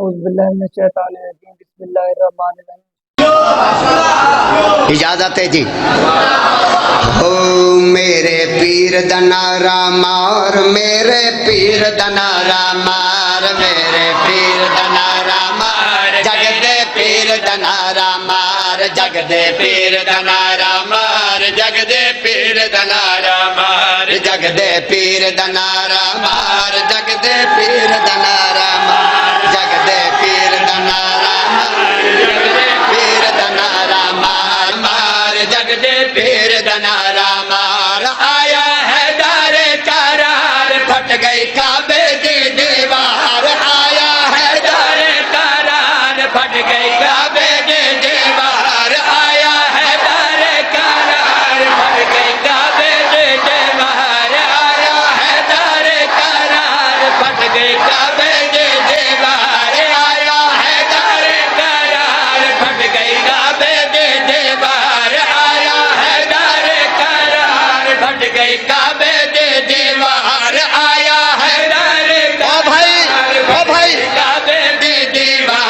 औज़ुबिल्लाहिमिनश्शैतानिर्रजीम बिस्मिल्लाहिर्रहमानिर्रहीम। इजाजत है जी। हो मेरे पीर दनारा मार, मेरे पीर दनारा मार, मेरे पीर दनारा मार, जगदे पीर दनारा मार, जगदे पीर दनारा मार, जगदे पीर दनारा मार, जगदे पीर दनारा मार, जगदे पीर दनारा मार, जगदे पीर दनारा मार, जगदे पीर दनारा मार मार, जगदे पीर दनारा मार। आया है दारे करार, फट गई काबे की दीवार, आया है दारे करार, फट गई काबे की दीवार, आया है दारे करार, फट गई काबे की दीवार, आया है दारे करार, फट गई काबे की दीवार, आया है दारे करार, फट गई काबे की दीवार, आया है दारे करार, फट गई काबे की दीवार, आया है दारे करार, फट गई काबे की दीवार।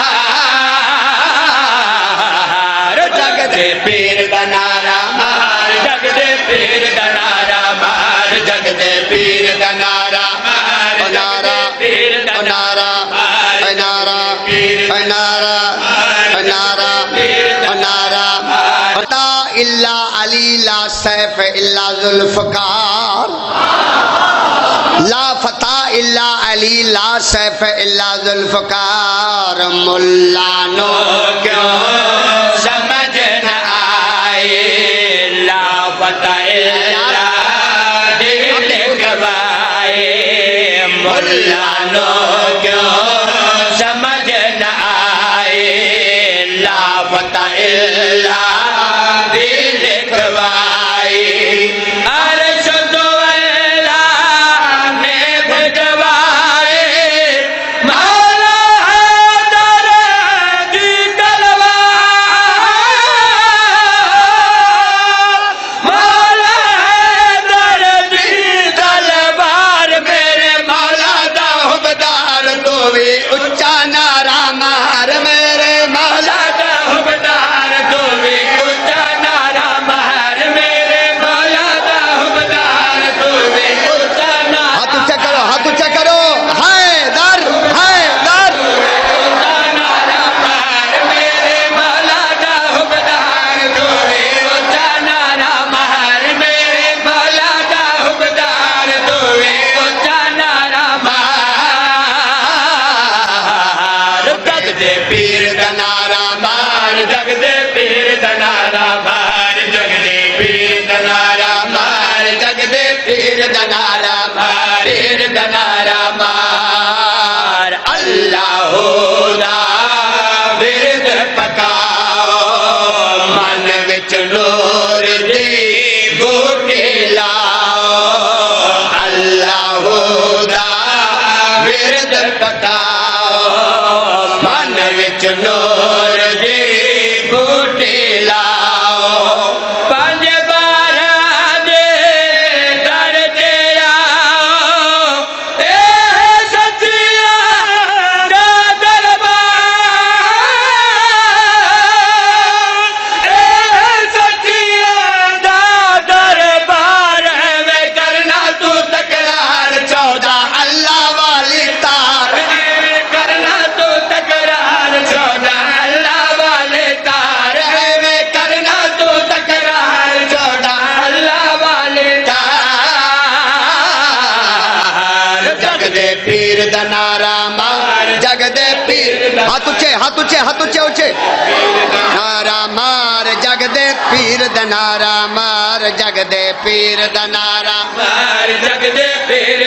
जगदे पीर दनारा मार, जगदे पीर दनारा मार, जगदे पीर दनारा मार, नारा पीर नारा नारा नारा नारा नारा फता इल्ला अली ला सैफ इल्ला जुल्फकार, ला फता इल्ला अली ला सैफ इल्ला जुल्फकार। मुल्लानो क्यों समझ न आए, ला फता इल्ला दिल गवाए, मुल्लानो क्यों समझ न आए, ला फता इल्ला दिल गवाए। अर्श तो अल्लाह ने भिजवाए, मौला हैदर की तलवार, मौला हैदर की तलवार, मेरे मौला दा हुबदार तू भी उच्चा नारा मार, मेरे मौला दा हुबदार तू भी उच्चा नारा मार, मेरे मौला दा हुबदार तू भी उच्चा नारा। हाथ ऊंचा करो, हाथ ऊंचा करो। हैदर हैदर उच्चा नारा मार, मेरे मौला दा हुबदार तू भी उच्चा नारा मार, मेरे मौला दा हुबदार तू भी उच्चा नारा मार। जगदे पीर दनारा मार, जगदे पीर दनारा मार, जगदे पीर दनारा मार, जगदे पीर दनारा मार, पीर दनारा मार। अल्लाह दा बिरद पकाओ, मन विच नूर दी बूटी लाओ, अल्लाह दा बिरद पकाओ, मन विच नूर दी बूटी लाओ। पंज बारां दे दर ते आओ, ए सच्चियां दा दरबार, ए सच्चियां दा दरबार, एवें करना तू तकरार, 14 अल्लाह वाली तार, एवें करना तू तकरार, 14 अल्लाह वाले तार, एवें करना तू तकरार, 14 अल्लाह वाले तार। जगदे पीर दनारा मार, जगदे पीर, हाथ ऊंचे हाथ ऊंचे हाथ ऊंचे ऊंचे, नारा मार, जगदे पीर दनारा मार, जगदे पीर दनारा मार, जगदे पीर